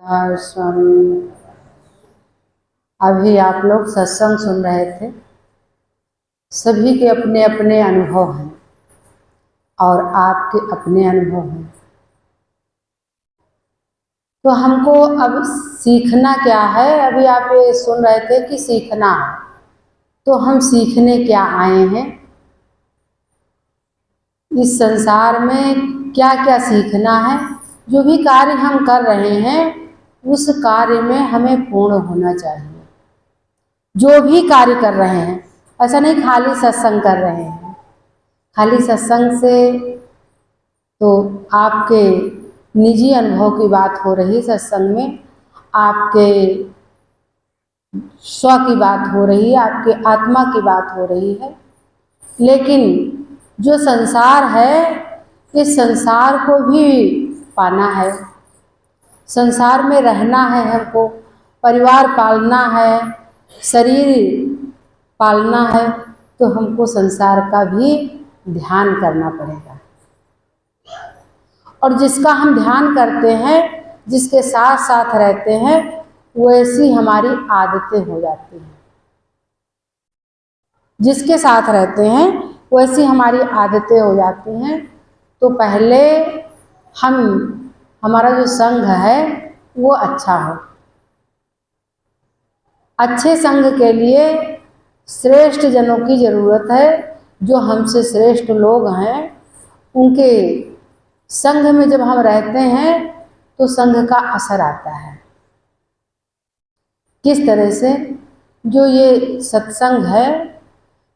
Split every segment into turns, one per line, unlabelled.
स्वामी, अभी आप लोग सत्संग सुन रहे थे। सभी के अपने अपने अनुभव हैं और आपके अपने अनुभव हैं। तो हमको अब सीखना क्या है? अभी आप ये सुन रहे थे कि सीखना है, तो हम सीखने क्या आए हैं? इस संसार में क्या क्या सीखना है? जो भी कार्य हम कर रहे हैं उस कार्य में हमें पूर्ण होना चाहिए। जो भी कार्य कर रहे हैं, ऐसा नहीं खाली सत्संग कर रहे हैं। खाली सत्संग से तो आपके निजी अनुभव की बात हो रही, सत्संग में आपके स्व की बात हो रही है, आपके आत्मा की बात हो रही है। लेकिन जो संसार है, इस संसार को भी पाना है, संसार में रहना है, हमको परिवार पालना है, शरीर पालना है, तो हमको संसार का भी ध्यान करना पड़ेगा। और जिसका हम ध्यान करते हैं, जिसके साथ साथ रहते हैं, वैसी हमारी आदतें हो जाती हैं। जिसके साथ रहते हैं वैसी हमारी आदतें हो जाती हैं। तो पहले हमारा जो संग है वो अच्छा हो। अच्छे संग के लिए श्रेष्ठ जनों की ज़रूरत है। जो हमसे श्रेष्ठ लोग हैं उनके संग में जब हम रहते हैं तो संग का असर आता है। किस तरह से? जो ये सत्संग है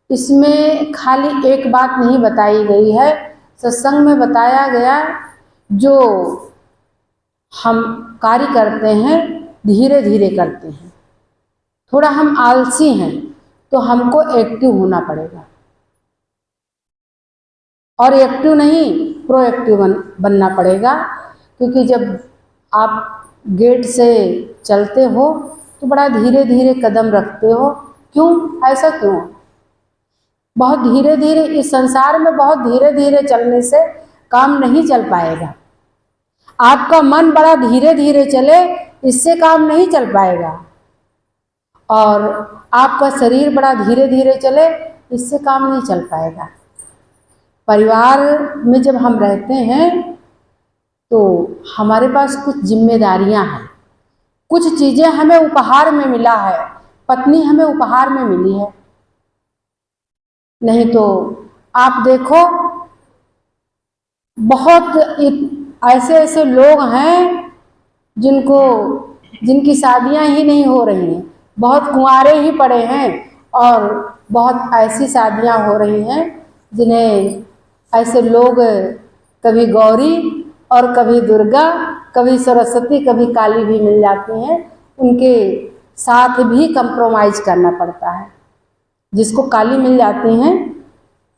इसमें खाली एक बात नहीं बताई गई है। सत्संग में बताया गया जो हम कार्य करते हैं धीरे धीरे करते हैं। थोड़ा हम आलसी हैं तो हमको एक्टिव होना पड़ेगा, और एक्टिव नहीं प्रोएक्टिव बनना पड़ेगा। क्योंकि जब आप गेट से चलते हो तो बड़ा धीरे धीरे कदम रखते हो। क्यों? ऐसा क्यों? बहुत धीरे धीरे, इस संसार में बहुत धीरे धीरे चलने से काम नहीं चल पाएगा। आपका मन बड़ा धीरे धीरे चले, इससे काम नहीं चल पाएगा। और आपका शरीर बड़ा धीरे धीरे चले, इससे काम नहीं चल पाएगा। परिवार में जब हम रहते हैं तो हमारे पास कुछ जिम्मेदारियां हैं, कुछ चीज़ें हमें उपहार में मिला है। पत्नी हमें उपहार में मिली है। नहीं तो आप देखो बहुत ऐसे ऐसे लोग हैं जिनकी शादियां ही नहीं हो रही हैं, बहुत कुंवारे ही पड़े हैं, और बहुत ऐसी शादियां हो रही हैं जिन्हें ऐसे लोग कभी गौरी और कभी दुर्गा, कभी सरस्वती, कभी काली भी मिल जाती हैं। उनके साथ भी कंप्रोमाइज करना पड़ता है। जिसको काली मिल जाती हैं,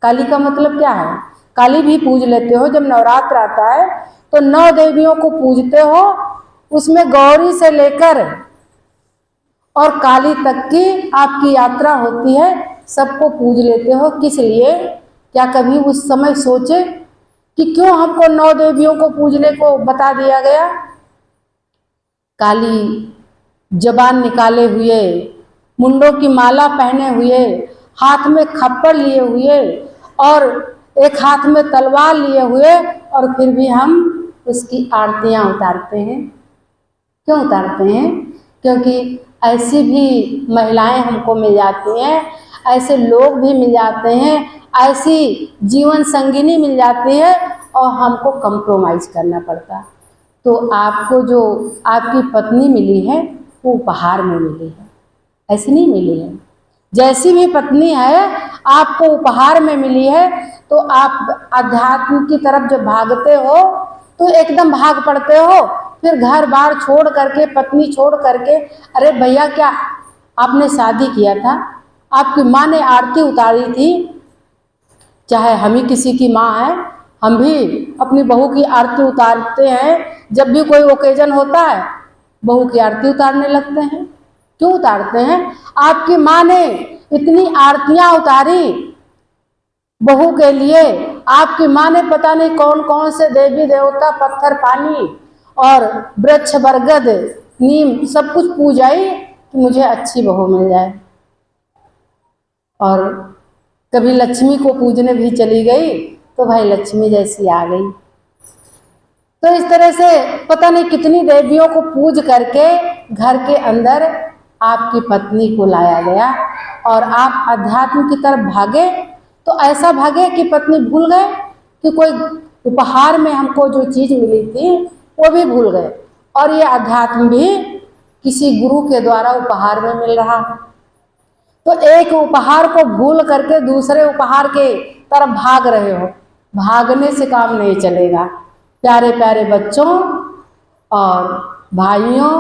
काली का मतलब क्या है? काली भी पूज लेते हो। जब नवरात्र आता है तो 9 देवियों को पूजते हो, उसमें गौरी से लेकर और काली तक की आपकी यात्रा होती है। सबको पूज लेते हो। किस लिए? क्या कभी उस समय सोचे कि क्यों हमको 9 देवियों को पूजने को बता दिया गया? काली जबान निकाले हुए, मुंडों की माला पहने हुए, हाथ में खप्पर लिए हुए और एक हाथ में तलवार लिए हुए, और फिर भी हम उसकी आरतियां उतारते हैं। क्यों उतारते हैं? क्योंकि ऐसी भी महिलाएं हमको मिल जाती हैं, ऐसे लोग भी मिल जाते हैं, ऐसी जीवन संगिनी मिल जाती है, और हमको कंप्रोमाइज करना पड़ता। तो आपको जो आपकी पत्नी मिली है वो उपहार में मिली है, ऐसी नहीं मिली है। जैसी भी पत्नी है आपको उपहार में मिली है। तो आप अध्यात्म की तरफ जब भागते हो तो एकदम भाग पड़ते हो। फिर घर बार छोड़ करके, पत्नी छोड़ करके, अरे भैया क्या आपने शादी किया था, आपकी माँ ने आरती उतारी थी, चाहे हम ही किसी की माँ है, हम भी अपनी बहू की आरती उतारते हैं। जब भी कोई ओकेजन होता है बहू की आरती उतारने लगते हैं। क्यों उतारते हैं? आपकी माँ ने इतनी आरतियां उतारी बहू के लिए। आपकी माँ ने पता नहीं कौन कौन से देवी देवता, पत्थर, पानी और वृक्ष बरगद नीम सब कुछ पूजाई कि मुझे अच्छी बहू मिल जाए। और कभी लक्ष्मी को पूजने भी चली गई तो भाई लक्ष्मी जैसी आ गई। तो इस तरह से पता नहीं कितनी देवियों को पूज करके घर के अंदर आपकी पत्नी को लाया गया और आप अध्यात्म की तरफ भागे। तो ऐसा भागे कि पत्नी भूल गए कि कोई उपहार में हमको जो चीज मिली थी वो भी भूल गए, और ये अध्यात्म भी किसी गुरु के द्वारा उपहार में मिल रहा। तो एक उपहार को भूल करके दूसरे उपहार के तरफ भाग रहे हो, भागने से काम नहीं चलेगा। प्यारे प्यारे बच्चों और भाइयों,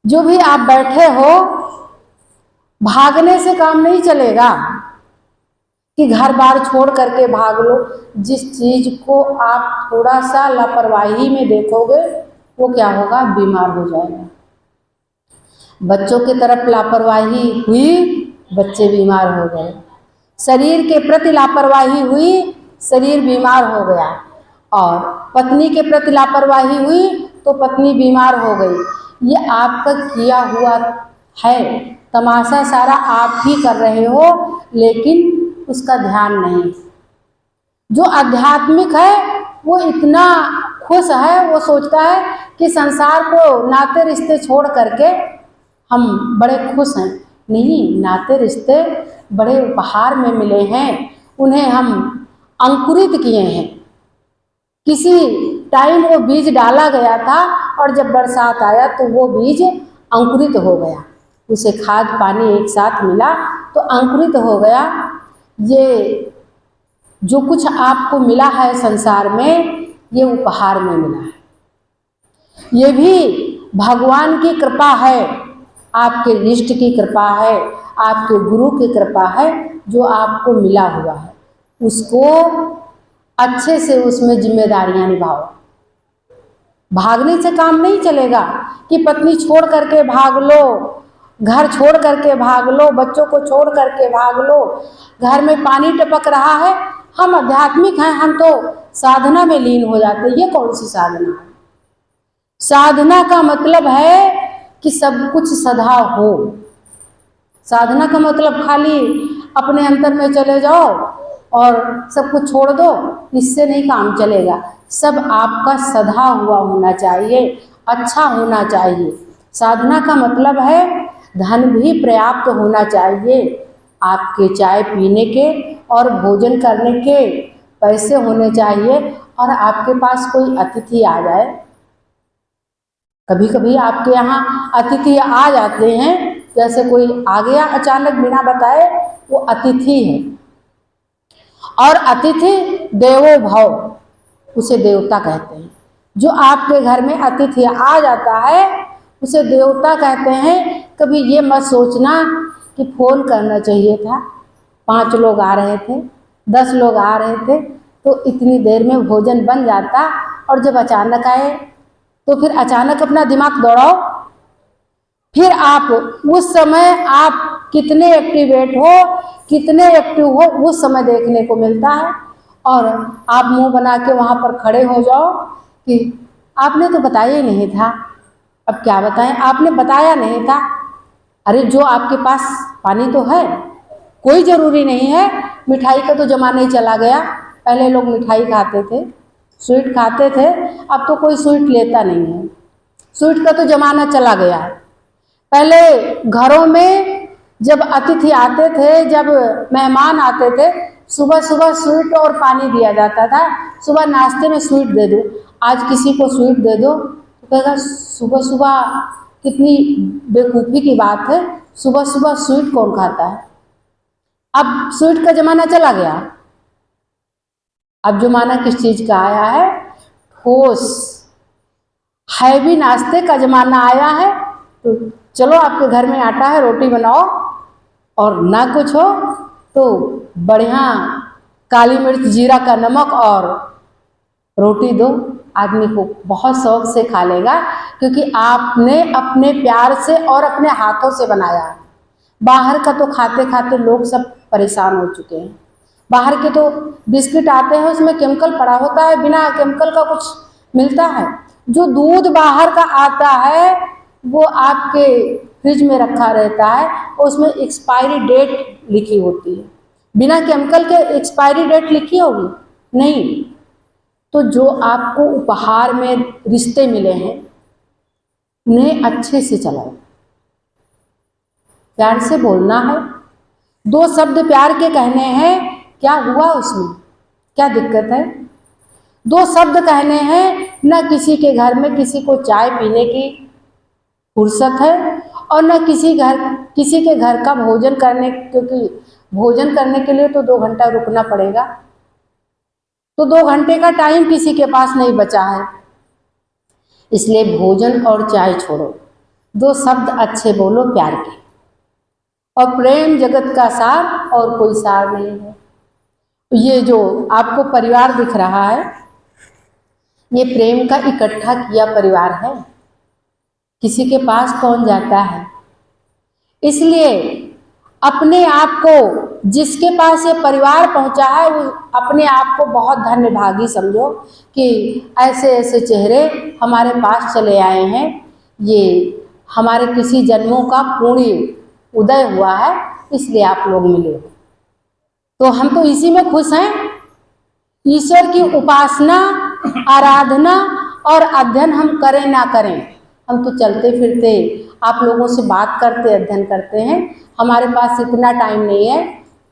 जो भी आप बैठे हो, भागने से काम नहीं चलेगा कि घर बार छोड़ करके भाग लो। जिस चीज को आप थोड़ा सा लापरवाही में देखोगे वो क्या होगा, बीमार हो जाएगा। बच्चों की तरफ लापरवाही हुई, बच्चे बीमार हो गए। शरीर के प्रति लापरवाही हुई, शरीर बीमार हो गया। और पत्नी के प्रति लापरवाही हुई तो पत्नी बीमार हो गई। ये आपका किया हुआ है, तमाशा सारा आप ही कर रहे हो, लेकिन उसका ध्यान नहीं। जो आध्यात्मिक है वो इतना खुश है, वो सोचता है कि संसार को नाते रिश्ते छोड़ करके हम बड़े खुश हैं। नहीं, नाते रिश्ते बड़े उपहार में मिले हैं, उन्हें हम अंकुरित किए हैं। किसी टाइम वो बीज डाला गया था और जब बरसात आया तो वो बीज अंकुरित हो गया, उसे खाद पानी एक साथ मिला तो अंकुरित हो गया। ये जो कुछ आपको मिला है संसार में, ये उपहार में मिला है। ये भी भगवान की कृपा है, आपके इष्ट की कृपा है, आपके गुरु की कृपा है, जो आपको मिला हुआ है। उसको अच्छे से उसमें जिम्मेदारियां निभाओ। भागने से काम नहीं चलेगा कि पत्नी छोड़ करके भाग लो, घर छोड़ करके भाग लो, बच्चों को छोड़ करके भाग लो, घर में पानी टपक रहा है, हम आध्यात्मिक हैं, हम तो साधना में लीन हो जाते हैं। ये कौन सी साधना है? साधना का मतलब है कि सब कुछ सधा हो। साधना का मतलब खाली अपने अंतर में चले जाओ और सब कुछ छोड़ दो, इससे नहीं काम चलेगा। सब आपका सधा हुआ होना चाहिए, अच्छा होना चाहिए। साधना का मतलब है धन भी पर्याप्त होना चाहिए, आपके चाय पीने के और भोजन करने के पैसे होने चाहिए, और आपके पास कोई अतिथि आ जाए। कभी कभी आपके यहाँ अतिथि आ जाते हैं, जैसे कोई आ गया अचानक बिना बताए, वो अतिथि है। और अतिथि देवो भव, उसे देवता कहते हैं। जो आपके घर में अतिथि आ जाता है उसे देवता कहते हैं। कभी ये मत सोचना कि फोन करना चाहिए था, 5 लोग आ रहे थे, 10 लोग आ रहे थे तो इतनी देर में भोजन बन जाता, और जब अचानक आए तो फिर अचानक अपना दिमाग दौड़ाओ। फिर आप उस समय आप कितने एक्टिवेट हो, कितने एक्टिव हो, उस समय देखने को मिलता है। और आप मुंह बना के वहाँ पर खड़े हो जाओ कि आपने तो बताया ही नहीं था। अब क्या बताएं, आपने बताया नहीं था। अरे जो आपके पास पानी तो है, कोई ज़रूरी नहीं है। मिठाई का तो ज़माना ही चला गया, पहले लोग मिठाई खाते थे, स्वीट खाते थे, अब तो कोई स्वीट लेता नहीं है। स्वीट का तो ज़माना चला गया है। पहले घरों में जब अतिथि आते थे, जब मेहमान आते थे, सुबह सुबह स्वीट और पानी दिया जाता था। सुबह नाश्ते में स्वीट दे दो, आज किसी को स्वीट दे दो तो कहेगा सुबह सुबह, कितनी बेवकूफ़ी की बात है, सुबह सुबह स्वीट कौन खाता है। अब स्वीट का ज़माना चला गया, अब ज़माना किस चीज़ का आया है, ठोस हैवी नाश्ते का ज़माना आया है। तो चलो आपके घर में आटा है, रोटी बनाओ, और ना कुछ हो तो बढ़िया काली मिर्च जीरा का नमक और रोटी दो, आदमी को बहुत शौक से खा लेगा, क्योंकि आपने अपने प्यार से और अपने हाथों से बनाया है। बाहर का तो खाते खाते लोग सब परेशान हो चुके हैं। बाहर के तो बिस्किट आते हैं, उसमें केमिकल पड़ा होता है, बिना केमिकल का कुछ मिलता है। जो दूध बाहर का आता है वो आपके फ्रिज में रखा रहता है, उसमें एक्सपायरी डेट लिखी होती है। बिना केमिकल के एक्सपायरी डेट लिखी होगी? नहीं। तो जो आपको उपहार में रिश्ते मिले हैं उन्हें अच्छे से चलाओ, प्यार से बोलना है। 2 शब्द प्यार के कहने हैं, क्या हुआ उसमें, क्या दिक्कत है? 2 शब्द कहने हैं, न किसी के घर में किसी को चाय पीने की फुर्सत है और न किसी के घर का भोजन करने, क्योंकि भोजन करने के लिए तो 2 घंटा रुकना पड़ेगा, तो 2 घंटे का टाइम किसी के पास नहीं बचा है। इसलिए भोजन और चाय छोड़ो, 2 शब्द अच्छे बोलो प्यार के। और प्रेम जगत का सार और कोई सार नहीं है। ये जो आपको परिवार दिख रहा है, ये प्रेम का इकट्ठा किया परिवार है, किसी के पास कौन जाता है। इसलिए अपने आप को, जिसके पास ये परिवार पहुंचा है, वो अपने आप को बहुत धन्यभागी समझो कि ऐसे ऐसे चेहरे हमारे पास चले आए हैं। ये हमारे किसी जन्मों का पुण्य उदय हुआ है, इसलिए आप लोग मिले हो। तो हम तो इसी में खुश हैं। ईश्वर की उपासना, आराधना और अध्ययन हम करें ना करें, हम तो चलते फिरते आप लोगों से बात करते अध्ययन करते हैं। हमारे पास इतना टाइम नहीं है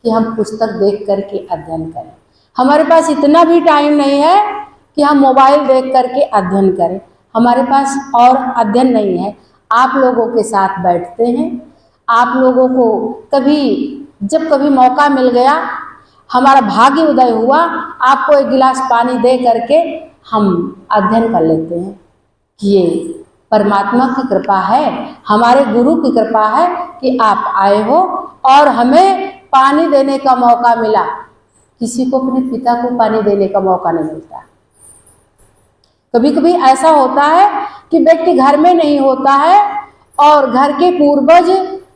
कि हम पुस्तक देख करके अध्ययन करें। हमारे पास इतना भी टाइम नहीं है कि हम मोबाइल देख करके अध्ययन करें। हमारे पास और अध्ययन नहीं है। आप लोगों के साथ बैठते हैं, आप लोगों को जब कभी मौका मिल गया, हमारा भाग्य उदय हुआ, आपको 1 गिलास पानी दे करके हम अध्ययन कर लेते हैं कि ये परमात्मा की कृपा है, हमारे गुरु की कृपा है कि आप आए हो और हमें पानी देने का मौका मिला। किसी को अपने पिता को पानी देने का मौका नहीं मिलता। कभी कभी ऐसा होता है कि व्यक्ति घर में नहीं होता है और घर के पूर्वज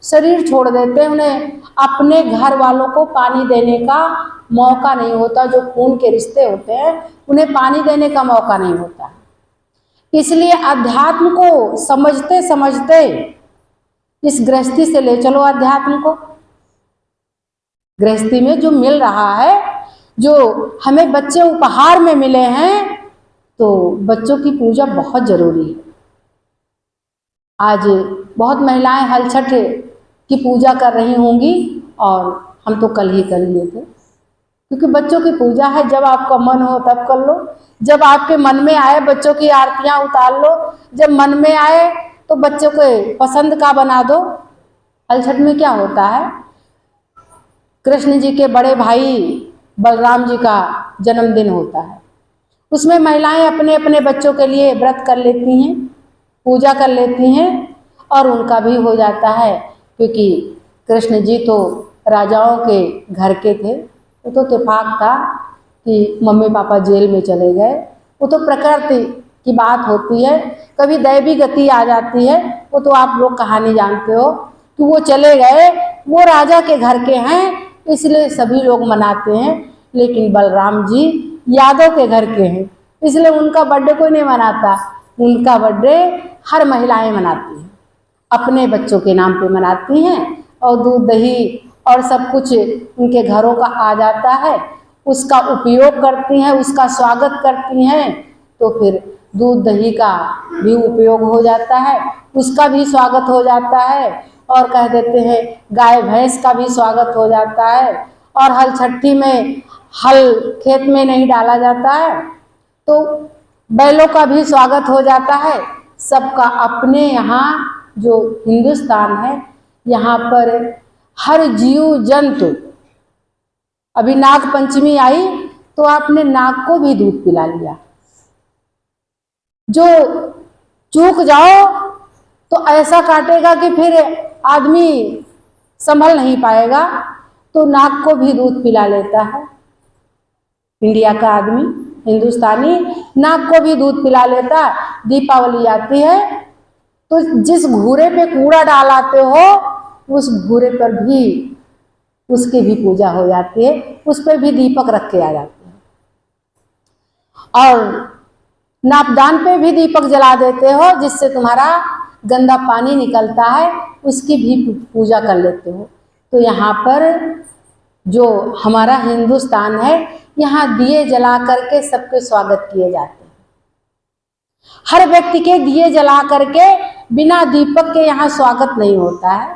शरीर छोड़ देते हैं, उन्हें अपने घर वालों को पानी देने का मौका नहीं होता। जो खून के रिश्ते होते हैं उन्हें पानी देने का मौका नहीं होता। इसलिए अध्यात्म को समझते समझते इस गृहस्थी से ले चलो अध्यात्म को। गृहस्थी में जो मिल रहा है, जो हमें बच्चे उपहार में मिले हैं, तो बच्चों की पूजा बहुत जरूरी है। आज बहुत महिलाएं हल छठ की पूजा कर रही होंगी और हम तो कल ही कर लिए थे, क्योंकि बच्चों की पूजा है। जब आपका मन हो तब कर लो, जब आपके मन में आए बच्चों की आरतियां उतार लो, जब मन में आए तो बच्चों को पसंद का बना दो। हल छठ में क्या होता है, कृष्ण जी के बड़े भाई बलराम जी का जन्मदिन होता है। उसमें महिलाएं अपने अपने बच्चों के लिए व्रत कर लेती हैं, पूजा कर लेती हैं और उनका भी हो जाता है, क्योंकि कृष्ण जी तो राजाओं के घर के थे। वो तो इत्तेफाक था कि मम्मी पापा जेल में चले गए, वो तो प्रकृति की बात होती है, कभी दैवी गति आ जाती है। वो तो आप लोग कहानी जानते हो कि वो चले गए, वो राजा के घर के हैं इसलिए सभी लोग मनाते हैं। लेकिन बलराम जी यादव के घर के हैं, इसलिए उनका बर्थडे कोई नहीं मनाता। उनका बर्थडे हर महिलाएं मनाती हैं, अपने बच्चों के नाम पे मनाती हैं और दूध दही और सब कुछ उनके घरों का आ जाता है, उसका उपयोग करती हैं, उसका स्वागत करती हैं। तो फिर दूध दही का भी उपयोग हो जाता है, उसका भी स्वागत हो जाता है और कह देते हैं गाय भैंस का भी स्वागत हो जाता है। और हल छठी में हल खेत में नहीं डाला जाता है तो बैलों का भी स्वागत हो जाता है। सबका अपने यहाँ जो हिंदुस्तान है, यहाँ पर हर जीव जंतु, अभी नाग पंचमी आई तो आपने नाग को भी दूध पिला लिया। जो चूक जाओ तो ऐसा काटेगा कि फिर आदमी संभल नहीं पाएगा, तो नाग को भी दूध पिला लेता है। इंडिया का आदमी, हिंदुस्तानी नाग को भी दूध पिला लेता। दीपावली आती है तो जिस घूरे पे कूड़ा डालाते हो उस घूरे पर भी उसकी भी पूजा हो जाती है, उस पर भी दीपक रख के आ जाते हैं। और नापदान पे भी दीपक जला देते हो, जिससे तुम्हारा गंदा पानी निकलता है, उसकी भी पूजा कर लेते हो। तो यहाँ पर जो हमारा हिंदुस्तान है, यहाँ दिए जला करके सबके स्वागत किए जाते हैं। हर व्यक्ति के दिए जला करके, बिना दीपक के यहाँ स्वागत नहीं होता है।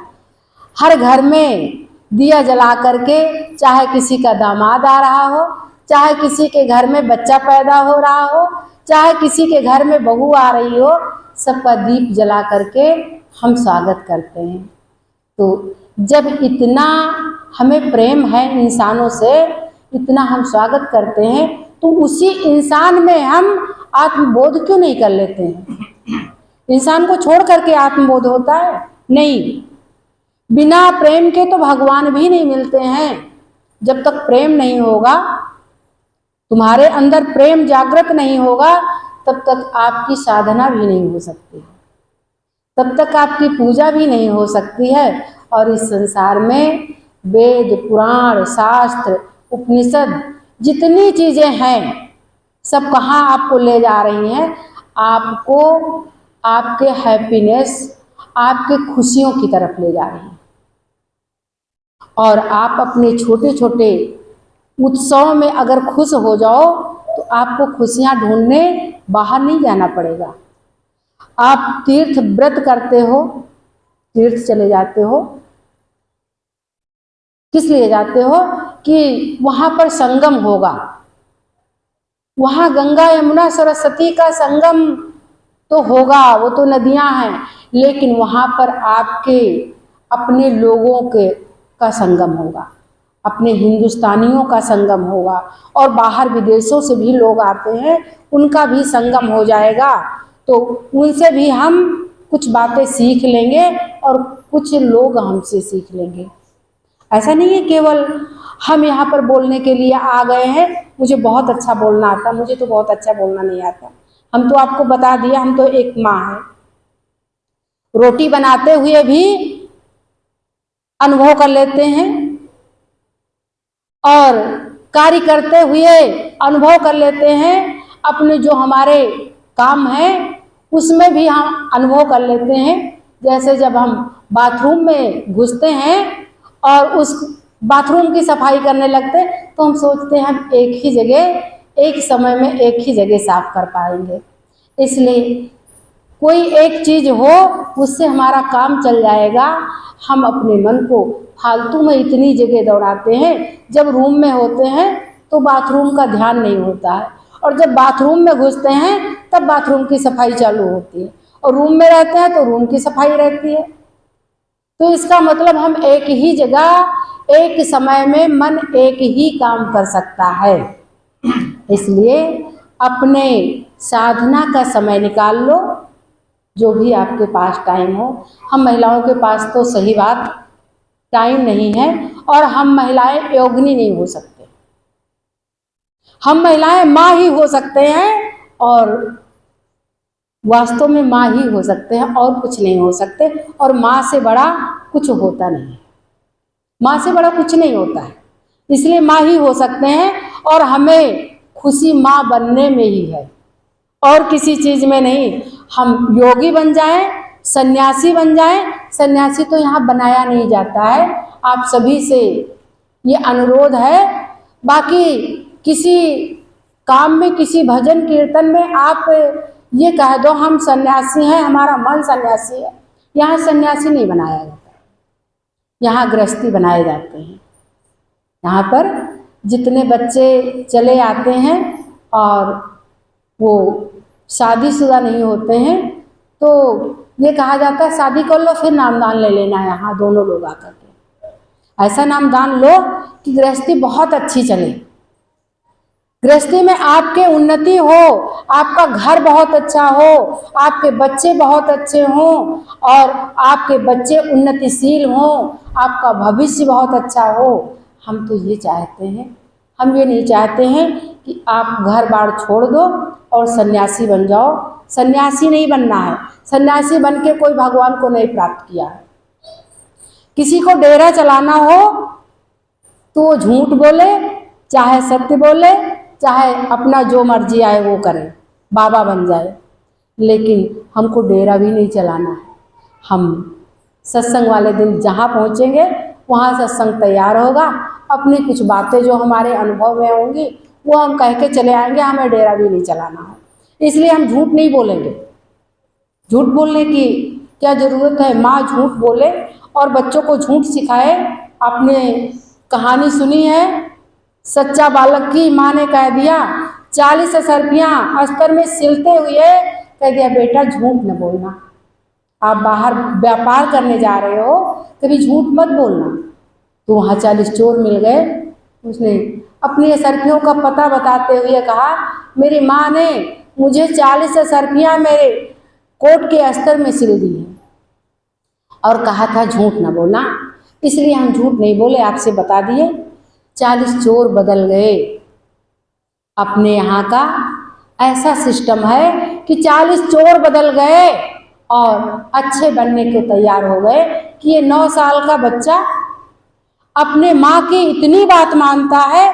हर घर में दिया जला करके, चाहे किसी का दामाद आ रहा हो, चाहे किसी के घर में बच्चा पैदा हो रहा हो, चाहे किसी के घर में बहू आ रही हो, सबका दीप जला करके हम स्वागत करते हैं। तो जब इतना हमें प्रेम है इंसानों से, इतना हम स्वागत करते हैं, तो उसी इंसान में हम आत्मबोध क्यों नहीं कर लेते हैं? इंसान को छोड़ करके आत्मबोध होता है? नहीं। बिना प्रेम के तो भगवान भी नहीं मिलते हैं। जब तक प्रेम नहीं होगा, तुम्हारे अंदर प्रेम जागृत नहीं होगा, तब तक आपकी साधना भी नहीं हो सकती, तब तक आपकी पूजा भी नहीं हो सकती है। और इस संसार में वेद, पुराण, शास्त्र, उपनिषद जितनी चीज़ें हैं, सब कहाँ आपको ले जा रही हैं? आपको आपके हैप्पीनेस, आपके खुशियों की तरफ ले जा रही हैं। और आप अपने छोटे छोटे उत्सव में अगर खुश हो जाओ, तो आपको खुशियाँ ढूंढने बाहर नहीं जाना पड़ेगा। आप तीर्थ व्रत करते हो, तीर्थ चले जाते हो, किस लिए जाते हो? कि वहाँ पर संगम होगा, वहाँ गंगा यमुना सरस्वती का संगम तो होगा, वो तो नदियाँ हैं, लेकिन वहाँ पर आपके अपने लोगों के का संगम होगा, अपने हिंदुस्तानियों का संगम होगा, और बाहर विदेशों से भी लोग आते हैं, उनका भी संगम हो जाएगा। तो उनसे भी हम कुछ बातें सीख लेंगे और कुछ लोग हमसे सीख लेंगे। ऐसा नहीं है केवल हम यहाँ पर बोलने के लिए आ गए हैं, मुझे बहुत अच्छा बोलना आता, मुझे तो बहुत अच्छा बोलना नहीं आता। हम तो आपको बता दिया, हम तो एक माँ है। रोटी बनाते हुए भी अनुभव कर लेते हैं, और कार्य करते हुए अनुभव कर लेते हैं। अपने जो हमारे काम है उसमें भी हम अनुभव कर लेते हैं। जैसे जब हम बाथरूम में घुसते हैं और उस बाथरूम की सफाई करने लगते, तो हम सोचते हैं हम एक ही जगह, एक समय में एक ही जगह साफ कर पाएंगे। इसलिए कोई एक चीज़ हो, उससे हमारा काम चल जाएगा। हम अपने मन को फालतू में इतनी जगह दौड़ाते हैं, जब रूम में होते हैं तो बाथरूम का ध्यान नहीं होता है, और जब बाथरूम में घुसते हैं तब बाथरूम की सफाई चालू होती है, और रूम में रहते हैं तो रूम की सफाई रहती है। तो इसका मतलब हम एक ही जगह, एक समय में मन एक ही काम कर सकता है। इसलिए अपने साधना का समय निकाल लो, जो भी आपके पास टाइम हो। हम महिलाओं के पास तो सही बात टाइम नहीं है, और हम महिलाएं योगिनी नहीं हो सकते। हम महिलाएं माँ ही हो सकते हैं, और वास्तव में माँ ही हो सकते हैं, और कुछ नहीं हो सकते। और माँ से बड़ा कुछ होता नहीं है, माँ से बड़ा कुछ नहीं होता है। इसलिए माँ ही हो सकते हैं, और हमें खुशी माँ बनने में ही है, और किसी चीज़ में नहीं। हम योगी बन जाएं, सन्यासी बन जाएं। सन्यासी तो यहाँ बनाया नहीं जाता है, आप सभी से ये अनुरोध है। बाकी किसी काम में, किसी भजन कीर्तन में आप ये कह दो हम सन्यासी हैं, हमारा मन सन्यासी है, यहाँ सन्यासी नहीं बनाया जाता, यहाँ गृहस्थी बनाए जाते हैं। यहाँ पर जितने बच्चे चले आते हैं और वो शादीशुदा नहीं होते हैं, तो ये कहा जाता है शादी कर लो फिर नामदान ले लेना, यहाँ दोनों लोग आकर के ऐसा नामदान लो कि गृहस्थी बहुत अच्छी चले, गृहस्थी में आपके उन्नति हो, आपका घर बहुत अच्छा हो, आपके बच्चे बहुत अच्छे हों, और आपके बच्चे उन्नतिशील हों, आपका भविष्य बहुत अच्छा हो। हम तो ये चाहते हैं, हम ये नहीं चाहते हैं कि आप घर बार छोड़ दो और सन्यासी बन जाओ। सन्यासी नहीं बनना है, सन्यासी बन के कोई भगवान को नहीं प्राप्त किया है। किसी को डेरा चलाना हो तो वो झूठ बोले, चाहे सत्य बोले, चाहे अपना जो मर्जी आए वो करे, बाबा बन जाए, लेकिन हमको डेरा भी नहीं चलाना है। हम सत्संग वाले दिन जहाँ पहुँचेंगे वहाँ सत्संग तैयार होगा, अपनी कुछ बातें जो हमारे अनुभव में होंगी वो हम कह के चले आएंगे, हमें डेरा भी नहीं चलाना है। इसलिए हम झूठ नहीं बोलेंगे। झूठ बोलने की क्या ज़रूरत है? माँ झूठ बोले और बच्चों को झूठ सिखाए। आपने कहानी सुनी है, सच्चा बालक की माँ ने कह दिया 40 सरपियाँ अस्तर में सिलते हुए कह दिया, बेटा झूठ न बोलना, आप बाहर व्यापार करने जा रहे हो, कभी झूठ मत बोलना। तो वहाँ 40 चोर मिल गए। उसने अपनी सरपियों का पता बताते हुए कहा, मेरी माँ ने मुझे 40 सरपियाँ मेरे कोट के अस्तर में सिल दी है और कहा था झूठ न बोलना, इसलिए हम झूठ नहीं बोले, आपसे बता दिए। 40 चोर बदल गए। अपने यहाँ का ऐसा सिस्टम है कि 40 चोर बदल गए और अच्छे बनने को तैयार हो गए कि ये 9 साल का बच्चा अपने माँ की इतनी बात मानता है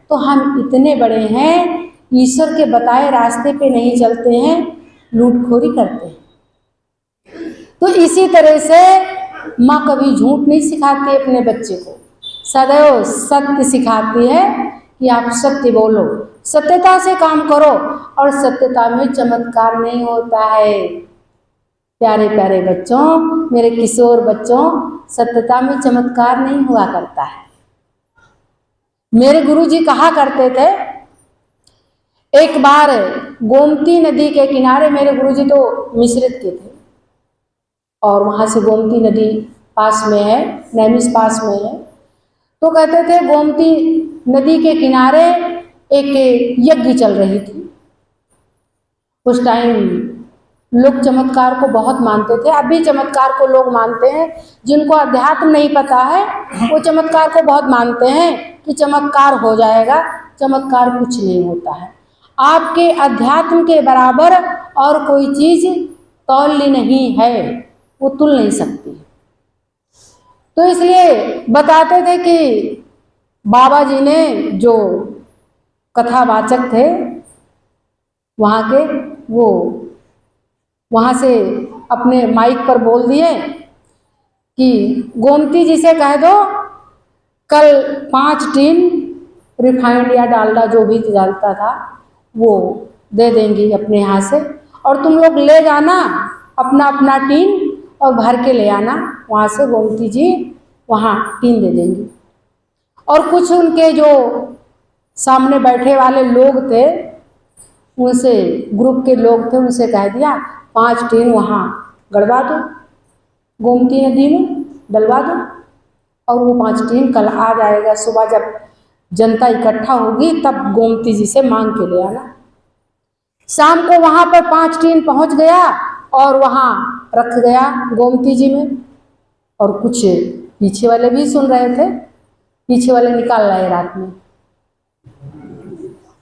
तो हम इतने बड़े हैं, ईश्वर के बताए रास्ते पे नहीं चलते हैं, लूटखोरी करते हैं। तो इसी तरह से माँ कभी झूठ नहीं सिखाती अपने बच्चे को, सदैव सत्य सिखाती है कि आप सत्य बोलो, सत्यता से काम करो, और सत्यता में चमत्कार नहीं होता है। प्यारे प्यारे बच्चों, मेरे किशोर बच्चों, सत्यता में चमत्कार नहीं हुआ करता है। मेरे गुरुजी कहा करते थे, एक बार गोमती नदी के किनारे, मेरे गुरुजी तो मिश्रित के थे और वहाँ से गोमती नदी पास में है, नैमिष पास में है। तो कहते थे गोमती नदी के किनारे एक यज्ञ चल रही थी। उस टाइम लोग चमत्कार को बहुत मानते थे, अब भी चमत्कार को लोग मानते हैं। जिनको अध्यात्म नहीं पता है वो चमत्कार को बहुत मानते हैं कि चमत्कार हो जाएगा। चमत्कार कुछ नहीं होता है। आपके अध्यात्म के बराबर और कोई चीज़ तौल्य नहीं है, वो तुल नहीं सकती। तो इसलिए बताते थे कि बाबा जी ने, जो कथावाचक थे वहाँ के, वो वहाँ से अपने माइक पर बोल दिए कि गोमती जी से कह दो कल 5 टीन रिफाइंड या डालडा जो भी डालता था वो दे देंगी अपने यहाँ से, और तुम लोग ले जाना अपना अपना टीन और भर के ले आना वहाँ से। गोमती जी वहाँ टीन दे देंगी। और कुछ उनके जो सामने बैठे वाले लोग थे, उनसे, ग्रुप के लोग थे, उनसे कह दिया 5 टीन वहाँ गड़वा दो, गोमती नदी में डलवा दो, और वो 5 टीन कल आ जाएगा। सुबह जब जनता इकट्ठा होगी तब गोमती जी से मांग के ले आना। शाम को वहाँ पर 5 टीन पहुँच गया और वहाँ रख गया गोमती जी में। और कुछ पीछे वाले भी सुन रहे थे, पीछे वाले निकाल लाए रात में।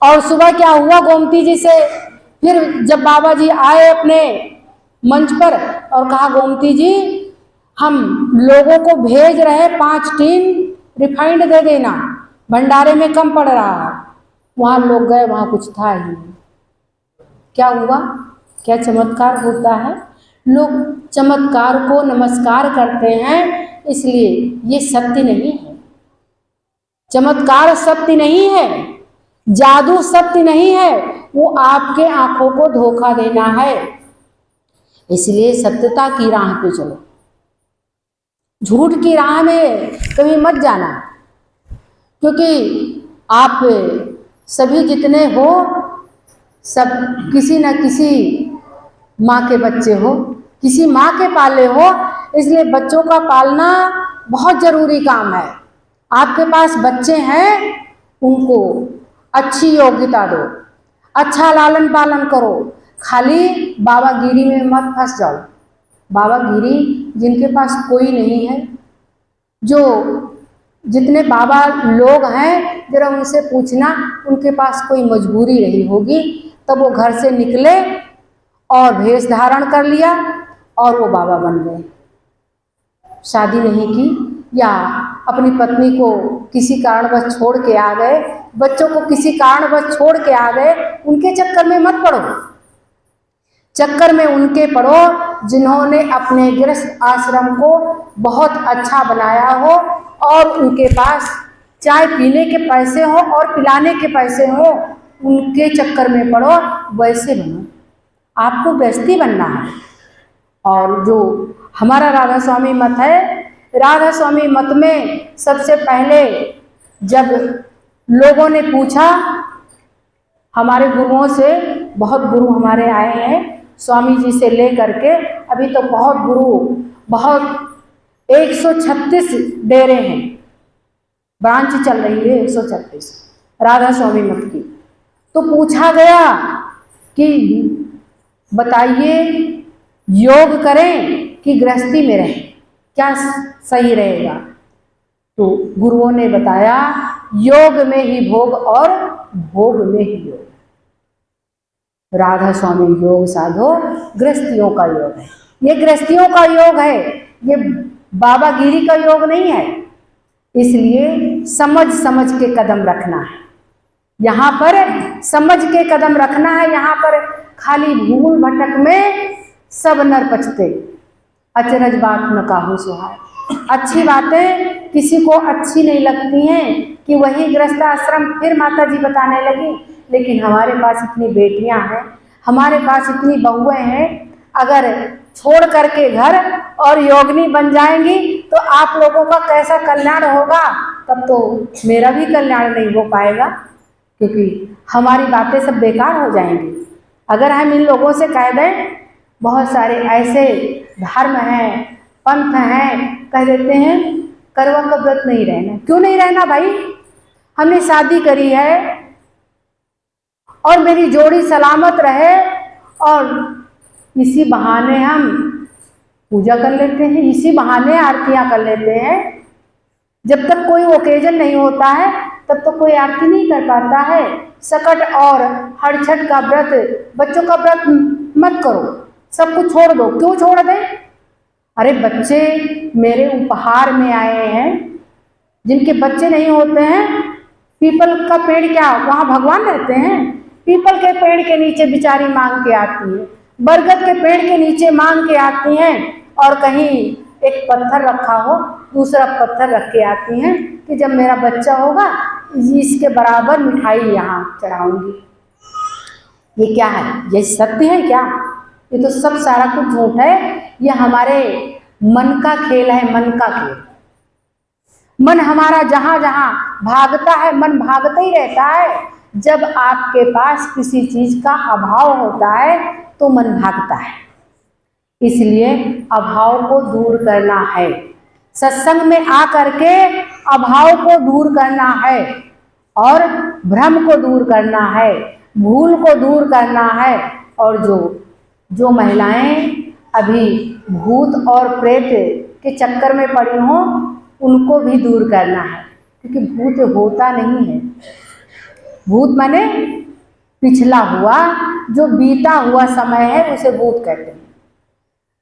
और सुबह क्या हुआ, गोमती जी से फिर जब बाबा जी आए अपने मंच पर और कहा, गोमती जी हम लोगों को भेज रहे 5 टीन रिफाइंड दे देना, भंडारे में कम पड़ रहा है। वहाँ लोग गए, वहाँ कुछ था ही नहीं। क्या हुआ? क्या चमत्कार होता है? लोग चमत्कार को नमस्कार करते हैं, इसलिए ये सत्य नहीं है। चमत्कार सत्य नहीं है, जादू सत्य नहीं है, वो आपके आंखों को धोखा देना है। इसलिए सत्यता की राह पे चलो, झूठ की राह में कभी मत जाना, क्योंकि आप सभी जितने हो सब किसी न किसी माँ के बच्चे हो, किसी माँ के पाले हो। इसलिए बच्चों का पालना बहुत ज़रूरी काम है। आपके पास बच्चे हैं, उनको अच्छी योग्यता दो, अच्छा लालन पालन करो। खाली बाबागिरी में मत फंस जाओ। बाबागिरी जिनके पास कोई नहीं है, जो जितने बाबा लोग हैं, जरा उनसे पूछना उनके पास कोई मजबूरी रही होगी, तब वो घर से निकले और भेष धारण कर लिया और वो बाबा बन गए। शादी नहीं की या अपनी पत्नी को किसी कारणवश छोड़ के आ गए, बच्चों को किसी कारणवश छोड़ के आ गए, उनके चक्कर में मत पड़ो। चक्कर में उनके पड़ो जिन्होंने अपने गृहस्थ आश्रम को बहुत अच्छा बनाया हो और उनके पास चाय पीने के पैसे हो और पिलाने के पैसे हो, उनके चक्कर में पड़ो, वैसे बनो। आपको गृहस्थी बनना है। और जो हमारा राधा स्वामी मत है, राधा स्वामी मत में सबसे पहले जब लोगों ने पूछा हमारे गुरुओं से, बहुत गुरु हमारे आए हैं स्वामी जी से ले करके, अभी तो बहुत गुरु, बहुत 136 डेरे हैं, ब्रांच चल रही है 136 राधा स्वामी मत की। तो पूछा गया कि बताइए योग करें कि गृहस्थी में रहें, क्या सही रहेगा? तो गुरुओं ने बताया योग में ही भोग और भोग में ही योग। राधा स्वामी योग साधो गृहस्थियों का योग है, ये गृहस्थियों का योग है, ये बाबागिरी का योग नहीं है। इसलिए समझ समझ के कदम रखना है, यहाँ पर समझ के कदम रखना है। यहाँ पर खाली भूल भटक में सब नर पचते, अचरज बात न काहू सुहाए। अच्छी बातें किसी को अच्छी नहीं लगती हैं कि वही गृहस्थ आश्रम फिर माता जी बताने लगी, लेकिन हमारे पास इतनी बेटियां हैं, हमारे पास इतनी बहुएं हैं, अगर छोड़ करके घर और योगिनी बन जाएंगी तो आप लोगों का कैसा कल्याण होगा, तब तो मेरा भी कल्याण नहीं हो पाएगा, क्योंकि हमारी बातें सब बेकार हो जाएंगी। अगर हम इन लोगों से कह दें, बहुत सारे ऐसे धर्म हैं, पंथ हैं, कह देते हैं करवा का व्रत नहीं रहना। क्यों नहीं रहना भाई? हमने शादी करी है और मेरी जोड़ी सलामत रहे, और इसी बहाने हम पूजा कर लेते हैं, इसी बहाने आरतियां कर लेते हैं। जब तक कोई ओकेजन नहीं होता है तब तक कोई आरती नहीं कर पाता है। सकट और हड़छट का व्रत, बच्चों का व्रत मत करो, सब कुछ छोड़ दो। क्यों छोड़ दें? अरे बच्चे मेरे उपहार में आए हैं, जिनके बच्चे नहीं होते हैं, पीपल का पेड़ क्या वहाँ भगवान रहते हैं? पीपल के पेड़ के नीचे बेचारी मांग के आती है, बरगद के पेड़ के नीचे मांग के आती हैं, और कहीं एक पत्थर रखा हो दूसरा पत्थर रख के आती हैं कि जब मेरा बच्चा होगा इसके बराबर मिठाई यहाँ चढ़ाऊंगी। ये क्या है? ये सत्य है क्या? ये तो सब सारा कुछ झूठ है। ये हमारे मन का खेल है, मन का खेल। मन हमारा जहां जहां भागता है, मन भागता ही रहता है। जब आपके पास किसी चीज का अभाव होता है तो मन भागता है। इसलिए अभाव को दूर करना है, सत्संग में आकर के अभाव को दूर करना है, और भ्रम को दूर करना है, भूल को दूर करना है। और जो महिलाएं अभी भूत और प्रेत के चक्कर में पड़ी हों, उनको भी दूर करना है, क्योंकि भूत होता नहीं है। भूत माने पिछला हुआ, जो बीता हुआ समय है उसे भूत कहते हैं।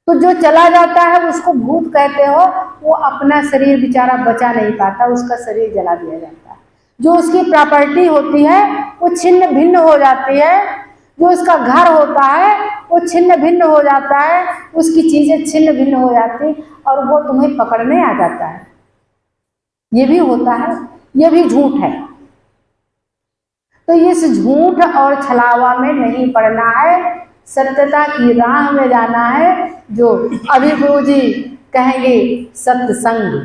तो जो चला जाता है उसको भूत कहते हो। वो अपना शरीर बेचारा बचा नहीं पाता, उसका शरीर जला दिया जाता है। जो उसकी प्रॉपर्टी होती है वो छिन्न भिन्न हो जाती है, जो उसका घर होता है वो छिन्न भिन्न हो जाता है, उसकी चीजें छिन्न भिन्न हो जाती, और वो तुम्हें पकड़ने आ जाता है। ये भी होता है, ये भी झूठ है। तो इस झूठ और छलावा में नहीं पड़ना है, सत्यता की राह में जाना है। जो अभी गुरु जी कहेंगे सत्संग,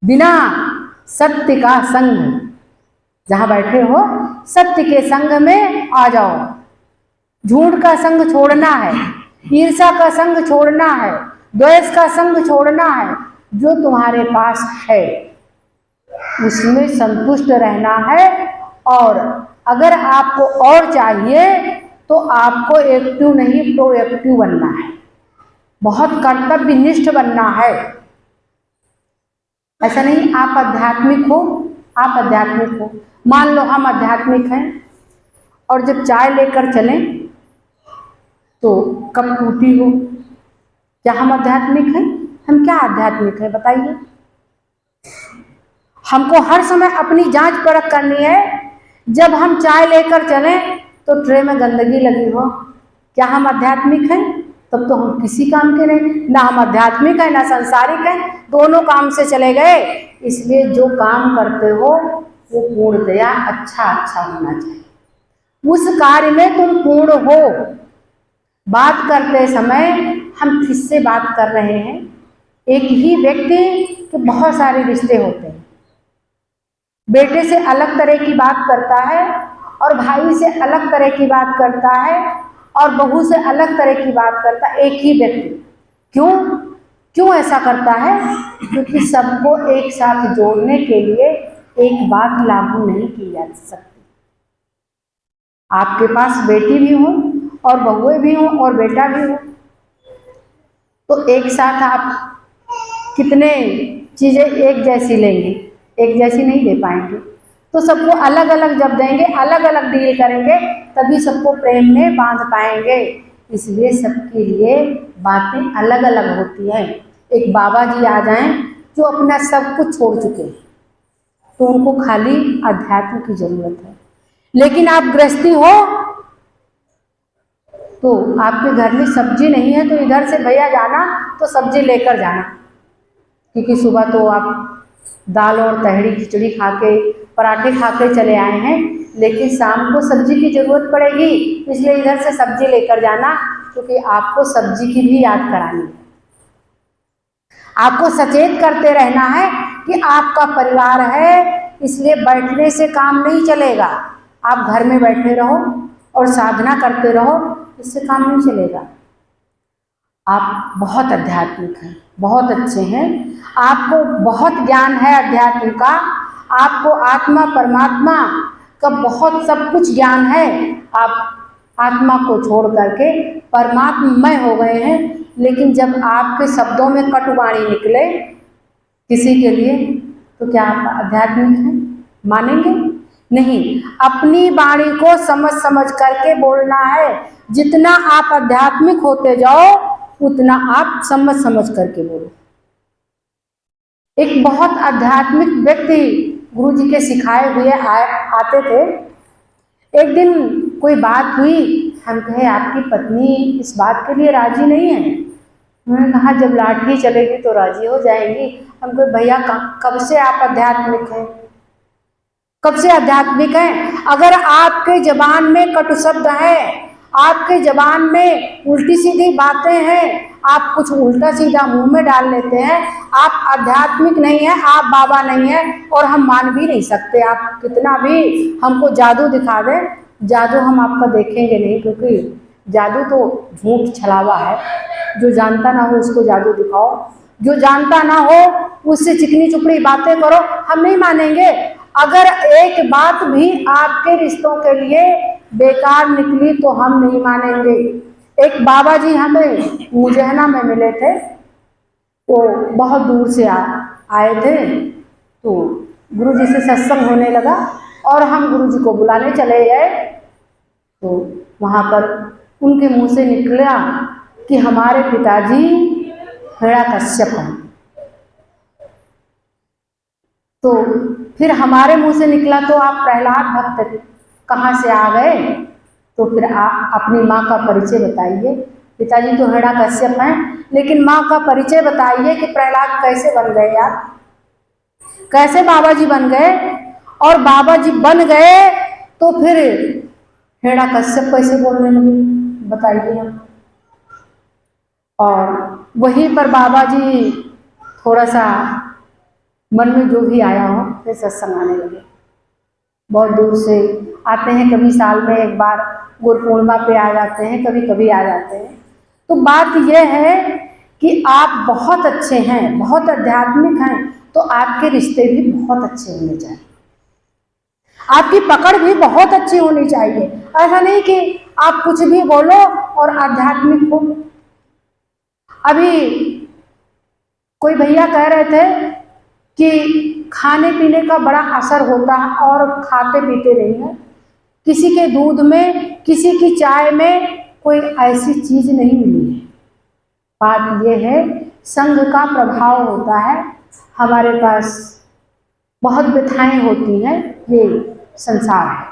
बिना सत्य का संग, जहां बैठे हो सत्य के संग में आ जाओ। झूठ का संग छोड़ना है, ईर्ष्या का संग छोड़ना है, द्वेष का संग छोड़ना है। जो तुम्हारे पास है उसमें संतुष्ट रहना है, और अगर आपको और चाहिए तो आपको एक्टिव नहीं प्रोएक्टिव बनना है, बहुत कर्तव्यनिष्ठ बनना है। ऐसा नहीं आप आध्यात्मिक हो, आप आध्यात्मिक हो। मान लो हम आध्यात्मिक हैं और जब चाय लेकर चलें तो कप टूटी हो, क्या हम आध्यात्मिक हैं? हम क्या आध्यात्मिक हैं बताइए? हमको हर समय अपनी जांच परख करनी है। जब हम चाय लेकर चलें तो ट्रे में गंदगी लगी हो, क्या हम आध्यात्मिक हैं? तब तो हम किसी काम के नहीं, ना हम आध्यात्मिक हैं ना संसारिक हैं, दोनों काम से चले गए। इसलिए जो काम करते हो वो पूर्णतया अच्छा अच्छा होना चाहिए, उस कार्य में तुम पूर्ण हो। बात करते समय हम किससे बात कर रहे हैं? एक ही व्यक्ति के बहुत सारे रिश्ते होते हैं। बेटे से अलग तरह की बात करता है और भाई से अलग तरह की बात करता है और बहू से अलग तरह की बात करता है, एक ही व्यक्ति। क्यों क्यों ऐसा करता है? क्योंकि सबको एक साथ जोड़ने के लिए एक बात लागू नहीं की जा सकती। आपके पास बेटी भी हो और बहुएं भी हो और बेटा भी हो, तो एक साथ आप कितने चीजें एक जैसी लेंगे? एक जैसी नहीं दे पाएंगे। तो सबको अलग अलग जब देंगे, अलग अलग डील करेंगे, तभी सबको प्रेम में बांध पाएंगे। इसलिए सबके लिए बातें अलग अलग होती हैं। एक बाबा जी आ जाएं जो अपना सब कुछ छोड़ चुके हैं, तो उनको खाली अध्यात्म की जरूरत है। लेकिन आप गृहस्थी हो तो आपके घर में सब्जी नहीं है तो इधर से भैया जाना तो सब्जी लेकर जाना, क्योंकि सुबह तो आप दाल और तहड़ी खिचड़ी खा के पराठे खा के चले आए हैं, लेकिन शाम को सब्जी की जरूरत पड़ेगी, इसलिए इधर से सब्जी लेकर जाना, क्योंकि आपको सब्जी की भी याद करानी है। आपको सचेत करते रहना है कि आपका परिवार है, इसलिए बैठने से काम नहीं चलेगा। आप घर में बैठे रहो और साधना करते रहो, इससे काम नहीं चलेगा। आप बहुत आध्यात्मिक हैं, बहुत अच्छे हैं, आपको बहुत ज्ञान है अध्यात्म का, आपको आत्मा परमात्मा का बहुत सब कुछ ज्ञान है। आप आत्मा को छोड़ करके परमात्ममय हो गए हैं। लेकिन जब आपके शब्दों में कटुवाणी निकले किसी के लिए, तो क्या आप आध्यात्मिक हैं? मानेंगे नहीं। अपनी वाणी को समझ समझ करके बोलना है। जितना आप आध्यात्मिक होते जाओ उतना आप समझ समझ करके बोलो। एक बहुत आध्यात्मिक व्यक्ति गुरु जी के सिखाए हुए आते थे। एक दिन कोई बात हुई, हम कहे आपकी पत्नी इस बात के लिए राजी नहीं है। उन्होंने कहा जब लाठी चलेगी तो राजी हो जाएंगी। हम कहे भैया कब से आप आध्यात्मिक हैं? कब से आध्यात्मिक हैं? अगर आपके जबान में कटु शब्द है, आपके जबान में उल्टी सीधी बातें हैं, आप कुछ उल्टा सीधा मुंह में डाल लेते हैं, आप आध्यात्मिक नहीं है, आप बाबा नहीं है, और हम मान भी नहीं सकते। आप कितना भी हमको जादू दिखा दें, जादू हम आपका देखेंगे नहीं, क्योंकि जादू तो झूठ छलावा है। जो जानता ना हो उसको जादू दिखाओ, जो जानता ना हो उससे चिकनी चुपड़ी बातें करो, हम नहीं मानेंगे। अगर एक बात भी आपके रिश्तों के लिए बेकार निकली तो हम नहीं मानेंगे। एक बाबा जी हमें मुजहना में मिले थे, वो बहुत दूर से आए थे, तो गुरु जी से सत्संग होने लगा और हम गुरु जी को बुलाने चले गए। तो वहाँ पर उनके मुंह से निकला कि हमारे पिताजी हिरण्यकश्यप हैं। तो फिर हमारे मुंह से निकला तो आप प्रहलाद भक्त कहाँ से आ गए? तो फिर आप अपनी माँ का परिचय बताइए। पिताजी तो हिरण्यकश्यप हैं, लेकिन माँ का परिचय बताइए कि प्रहलाद कैसे बन गए आप, कैसे बाबा जी बन गए? और बाबा जी बन गए तो फिर हिरण्यकश्यप कैसे बोलने लगे, बताइए हम। और वहीं पर बाबा जी थोड़ा सा मन में जो भी आया हो फिर सत्संग आने लगे। बहुत दूर से आते हैं, कभी साल में एक बार गुरु पूर्णिमा पे आ जाते हैं, कभी कभी आ जाते हैं। तो बात यह है कि आप बहुत अच्छे हैं, बहुत आध्यात्मिक हैं, तो आपके रिश्ते भी बहुत अच्छे होने चाहिए, आपकी पकड़ भी बहुत अच्छी होनी चाहिए। ऐसा नहीं कि आप कुछ भी बोलो और आध्यात्मिक हो। अभी कोई भैया कह रहे थे कि खाने पीने का बड़ा असर होता है और खाते पीते नहीं है। किसी के दूध में, किसी की चाय में कोई ऐसी चीज नहीं मिली है। बात यह है संग का प्रभाव होता है। हमारे पास बहुत व्यथाएं होती हैं, ये संसार है।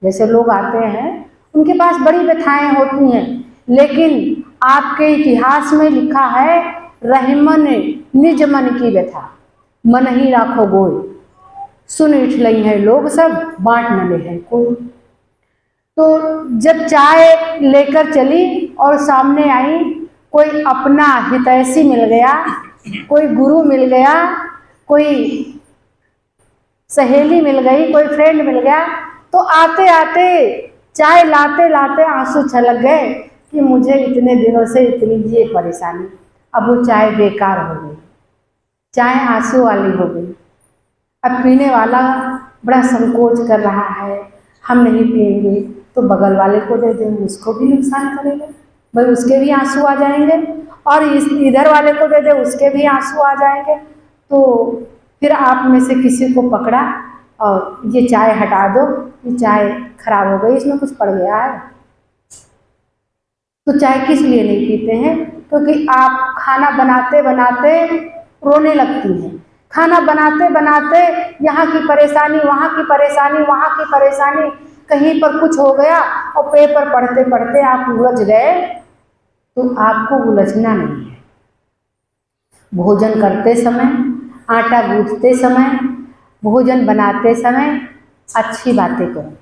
जैसे लोग आते हैं उनके पास बड़ी व्यथाएं होती हैं, लेकिन आपके इतिहास में लिखा है, रहीमन निज मन की व्यथा, मन ही राखो गोय, सुन इठलई है लोग सब, बांट न ले है कोई। तो जब चाय लेकर चली और सामने आई, कोई अपना हितैषी मिल गया, कोई गुरु मिल गया, कोई सहेली मिल गई, कोई फ्रेंड मिल गया, तो आते आते चाय लाते लाते आंसू छलक गए कि मुझे इतने दिनों से इतनी ये परेशानी, अब वो चाय बेकार हो गई, चाय आंसू वाली हो गई। अब पीने वाला बड़ा संकोच कर रहा है, हम नहीं पिएंगे तो बगल वाले को दे देंगे, उसको भी नुकसान करेगा, भाई उसके भी आंसू आ जाएंगे, और इधर वाले को दे दे, उसके भी आंसू आ जाएंगे। तो फिर आप में से किसी को पकड़ा और ये चाय हटा दो, ये चाय खराब हो गई, इसमें कुछ पड़ गया है। तो चाय किस लिए नहीं पीते हैं? क्योंकि आप खाना बनाते बनाते रोने लगती हैं, खाना बनाते बनाते यहाँ की परेशानी, वहाँ की परेशानी, वहाँ की परेशानी, कहीं पर कुछ हो गया और पेपर पढ़ते पढ़ते आप उलझ गए। तो आपको उलझना नहीं है। भोजन करते समय, आटा गूंथते समय, भोजन बनाते समय अच्छी बातें करो।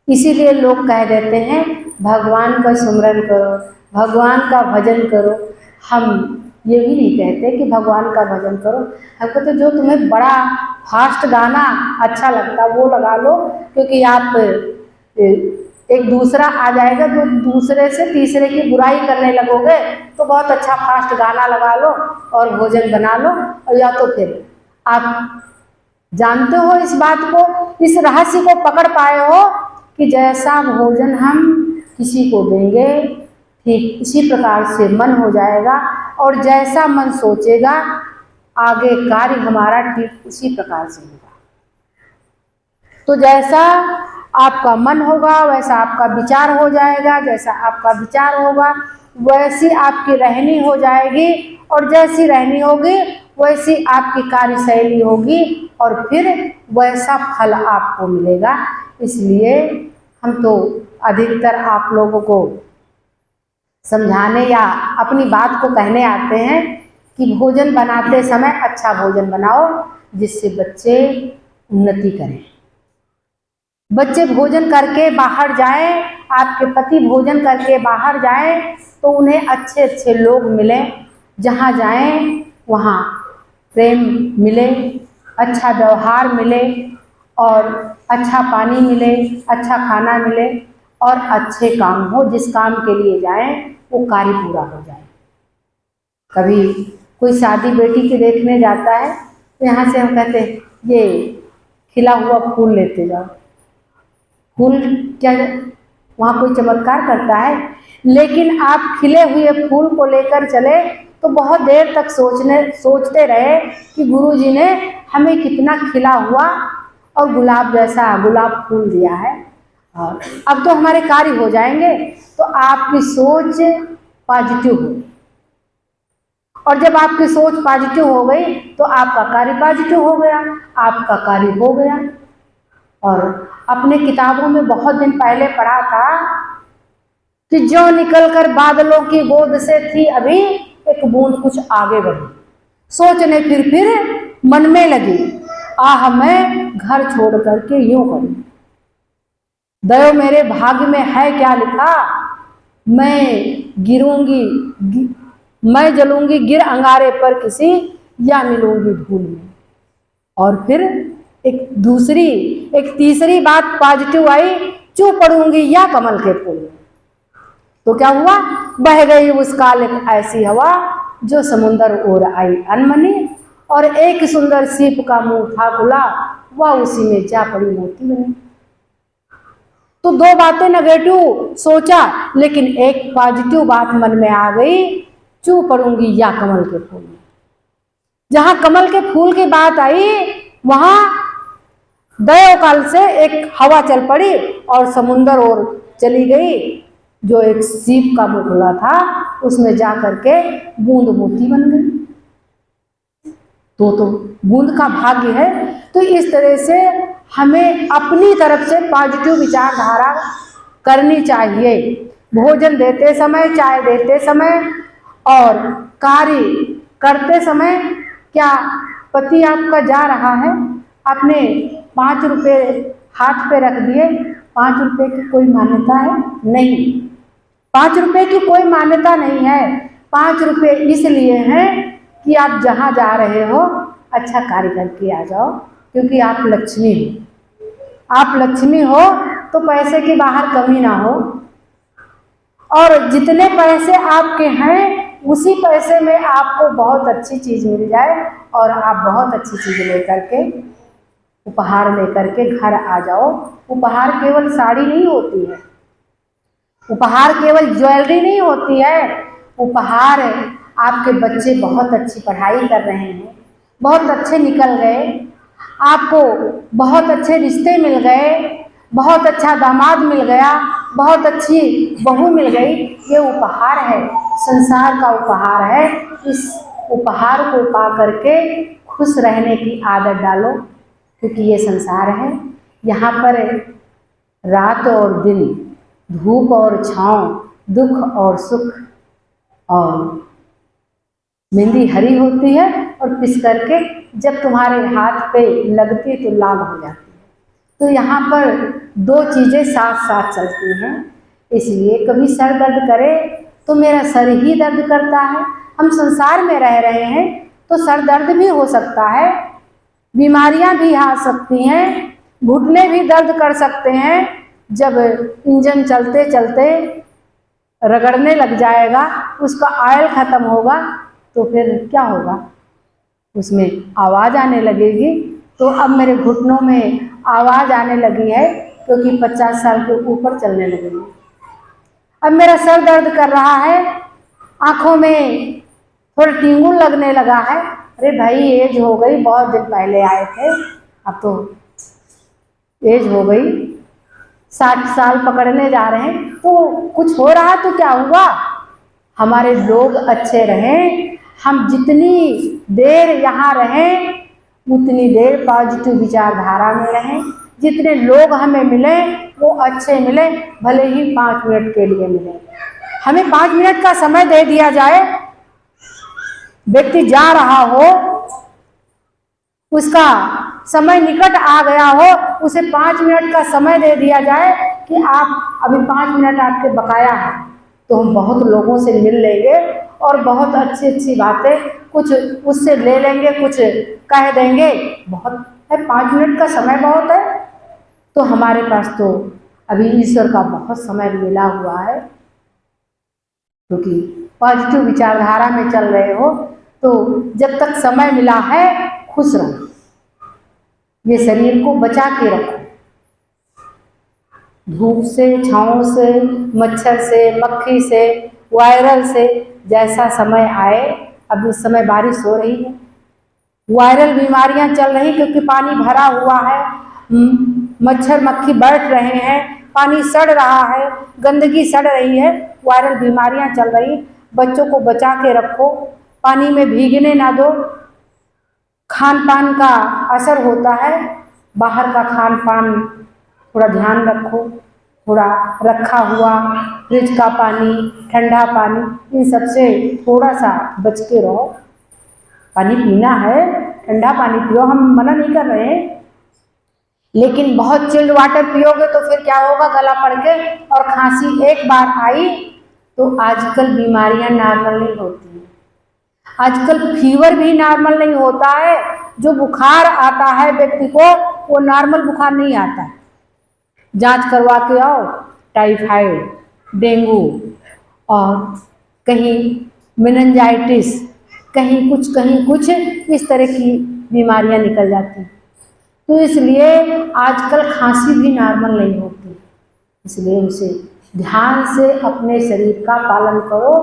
इसीलिए लोग कह देते हैं भगवान का सुमरन करो, भगवान का भजन करो। हम ये भी नहीं कहते कि भगवान का भजन करो, हम कहते जो तुम्हें बड़ा फास्ट गाना अच्छा लगता वो लगा लो, क्योंकि आप एक दूसरा आ जाएगा तो दूसरे से तीसरे की बुराई करने लगोगे, तो बहुत अच्छा फास्ट गाना लगा लो और भोजन बना लो। और या तो फिर आप जानते हो इस बात को, इस रहस्य को पकड़ पाए हो कि जैसा भोजन हम किसी को देंगे ठीक इसी प्रकार से मन हो जाएगा, और जैसा मन सोचेगा आगे कार्य हमारा ठीक उसी प्रकार से होगा। तो जैसा आपका मन होगा वैसा आपका विचार हो जाएगा, जैसा आपका विचार होगा वैसी आपकी रहनी हो जाएगी, और जैसी रहनी होगी वैसी आपकी कार्यशैली होगी, और फिर वैसा फल आपको मिलेगा। इसलिए हम तो अधिकतर आप लोगों को समझाने या अपनी बात को कहने आते हैं कि भोजन बनाते समय अच्छा भोजन बनाओ, जिससे बच्चे उन्नति करें। बच्चे भोजन करके बाहर जाएं, आपके पति भोजन करके बाहर जाएं, तो उन्हें अच्छे अच्छे लोग मिलें, जहाँ जाएं वहाँ प्रेम मिले, अच्छा व्यवहार मिले, और अच्छा पानी मिले, अच्छा खाना मिले, और अच्छे काम हो, जिस काम के लिए जाएं वो कार्य पूरा हो जाए। कभी कोई शादी बेटी की देखने जाता है तो यहाँ से हम कहते हैं ये खिला हुआ फूल लेते जाओ। फूल क्या वहाँ कोई चमत्कार करता है? लेकिन आप खिले हुए फूल को लेकर चले तो बहुत देर तक सोचते रहे कि गुरुजी ने हमें कितना खिला हुआ और गुलाब जैसा गुलाब फूल दिया है, और अब तो हमारे कार्य हो जाएंगे। तो आपकी सोच पॉजिटिव हो, और जब आपकी सोच पॉजिटिव हो गई तो आपका कार्य पॉजिटिव हो गया, आपका कार्य हो गया। और अपने किताबों में बहुत दिन पहले पढ़ा था कि जो निकलकर बादलों की गोद से थी अभी, एक बूंद कुछ आगे बढ़ी, सोचने फिर मन में लगी, आह मैं घर छोड़ करके यूं करूं, दयो मेरे भाग्य में है क्या लिखा, मैं जलूंगी गिर अंगारे पर किसी, या मिलूंगी धूल में। और फिर एक तीसरी बात पॉजिटिव आई, चू पड़ूंगी या कमल के फूल में। तो क्या हुआ? बह गई उस काल एक ऐसी हवा, जो समुंदर ओर आई अनमनी, और एक सुंदर सीप का मुंह था खुला, वह उसी में जा पड़ी मोती बनी। तो दो बातें नेगेटिव सोचा, लेकिन एक पॉजिटिव बात मन में आ गई, चू पड़ूंगी या कमल के फूल में। जहां कमल के फूल की बात आई वहां दयो काल से एक हवा चल पड़ी और समुंदर ओर चली गई, जो एक सीप का मुंह खुला था उसमें जा करके बूंद मोती बन गई। तो बूंद का भाग्य है। तो इस तरह से हमें अपनी तरफ से पॉजिटिव विचारधारा करनी चाहिए। भोजन देते समय, चाय देते समय और कार्य करते समय क्या पति आपका जा रहा है, आपने 5 रुपये हाथ पे रख दिए, 5 रुपये की कोई मान्यता है? नहीं, 5 रुपये की कोई मान्यता नहीं है। 5 रुपये इसलिए हैं कि आप जहाँ जा रहे हो अच्छा कार्य करके आ जाओ, क्योंकि आप लक्ष्मी हो। आप लक्ष्मी हो तो पैसे की बाहर कमी ना हो, और जितने पैसे आपके हैं उसी पैसे में आपको बहुत अच्छी चीज़ मिल जाए और आप बहुत अच्छी चीज़ लेकर के, उपहार लेकर के घर आ जाओ। उपहार केवल साड़ी नहीं होती है, उपहार केवल ज्वेलरी नहीं होती है। उपहार आपके बच्चे बहुत अच्छी पढ़ाई कर रहे हैं, बहुत अच्छे निकल गए, आपको बहुत अच्छे रिश्ते मिल गए, बहुत अच्छा दामाद मिल गया, बहुत अच्छी बहू मिल गई, ये उपहार है, संसार का उपहार है। इस उपहार को पा करके खुश रहने की आदत डालो, क्योंकि ये संसार है, यहाँ पर रात और दिन, धूप और छाँव, दुख और सुख, और मेहंदी हरी होती है और पिस करके जब तुम्हारे हाथ पे लगती तो लाल हो जाती है। तो यहाँ पर 2 चीज़ें साथ साथ चलती हैं, इसलिए कभी सर दर्द करे तो मेरा सर ही दर्द करता है। हम संसार में रह रहे हैं तो सर दर्द भी हो सकता है, बीमारियां भी आ सकती हैं, घुटने भी दर्द कर सकते हैं। जब इंजन चलते चलते रगड़ने लग जाएगा, उसका ऑयल ख़त्म होगा तो फिर क्या होगा, उसमें आवाज़ आने लगेगी। तो अब मेरे घुटनों में आवाज़ आने लगी है क्योंकि 50 साल के ऊपर चलने लगेगी। अब मेरा सर दर्द कर रहा है, आँखों में थोड़ा टिंगुल लगने लगा है। अरे भाई एज हो गई, बहुत दिन पहले आए थे, अब तो एज हो गई, 60 साल पकड़ने जा रहे हैं, तो कुछ हो रहा तो क्या हुआ, हमारे लोग अच्छे रहें, हम जितनी देर यहाँ रहें उतनी देर पॉजिटिव विचारधारा में रहें, जितने लोग हमें मिले वो अच्छे मिले, भले ही 5 मिनट के लिए मिले, हमें 5 मिनट का समय दे दिया जाए। व्यक्ति जा रहा हो, उसका समय निकट आ गया हो, उसे 5 मिनट का समय दे दिया जाए कि आप अभी 5 मिनट आपके बकाया है, तो हम बहुत लोगों से मिल लेंगे और बहुत अच्छी अच्छी बातें कुछ उससे ले लेंगे, कुछ कह देंगे, बहुत है, 5 मिनट का समय बहुत है। तो हमारे पास तो अभी ईश्वर का बहुत समय मिला हुआ है, क्योंकि पॉजिटिव विचारधारा में चल रहे हो तो जब तक समय मिला है खुश रहो, ये शरीर को बचा के रखो, धूप से, छाँव से, मच्छर से, मक्खी से, वायरल से, जैसा समय आए। अब इस समय बारिश हो रही है, वायरल बीमारियां चल रही क्योंकि पानी भरा हुआ है, मच्छर मक्खी बैठ रहे हैं, पानी सड़ रहा है, गंदगी सड़ रही है, वायरल बीमारियां चल रही। बच्चों को बचा के रखो, पानी में भीगने ना दो। खान पान का असर होता है, बाहर का खान पान थोड़ा ध्यान रखो, थोड़ा रखा हुआ फ्रिज का पानी, ठंडा पानी, इन सब से थोड़ा सा बच के रहो। पानी पीना है, ठंडा पानी पियो, हम मना नहीं कर रहे हैं, लेकिन बहुत चिल्ड वाटर पियोगे तो फिर क्या होगा, गला पड़ के और खांसी एक बार आई तो आजकल बीमारियां नॉर्मल नहीं होती हैं, आजकल फीवर भी नॉर्मल नहीं होता है। जो बुखार आता है व्यक्ति को वो नॉर्मल बुखार नहीं आता है, जांच करवा के आओ, टाइफाइड, डेंगू और कहीं मेनिंजाइटिस, कहीं कुछ इस तरह की बीमारियां निकल जाती हैं। तो इसलिए आजकल खांसी भी नॉर्मल नहीं होती, इसलिए उसे ध्यान से अपने शरीर का पालन करो।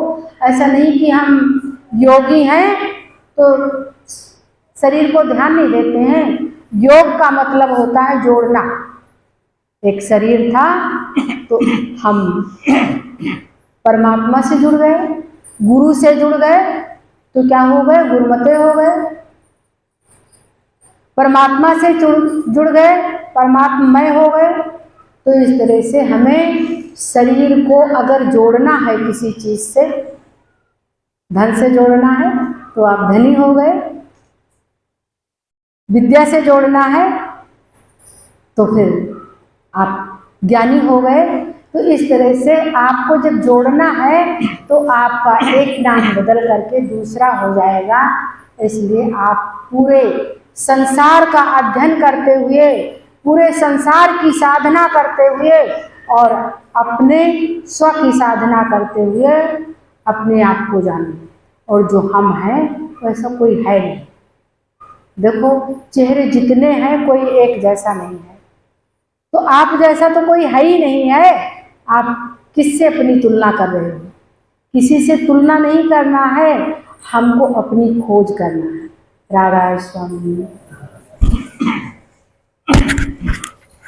ऐसा नहीं कि हम योगी हैं तो शरीर को ध्यान नहीं देते हैं। योग का मतलब होता है जोड़ना। एक शरीर था तो हम परमात्मा से जुड़ गए, गुरु से जुड़ गए, तो क्या हो गए, गुरुमते हो गए। परमात्मा से जुड़ गए, परमात्ममय हो गए, तो इस तरह से हमें शरीर को अगर जोड़ना है किसी चीज से, धन से जोड़ना है तो आप धनी हो गए, विद्या से जोड़ना है तो फिर आप ज्ञानी हो गए। तो इस तरह से आपको जब जोड़ना है तो आपका एक नाम बदल करके दूसरा हो जाएगा। इसलिए आप पूरे संसार का अध्ययन करते हुए, पूरे संसार की साधना करते हुए और अपने स्व की साधना करते हुए अपने आप को जानें। और जो हम हैं वैसा कोई है नहीं। देखो चेहरे जितने हैं कोई एक जैसा नहीं है, तो आप जैसा तो कोई है ही नहीं है। आप किससे अपनी तुलना कर रहे हो? किसी से तुलना नहीं करना है, हमको अपनी खोज करना है। राधा स्वामी।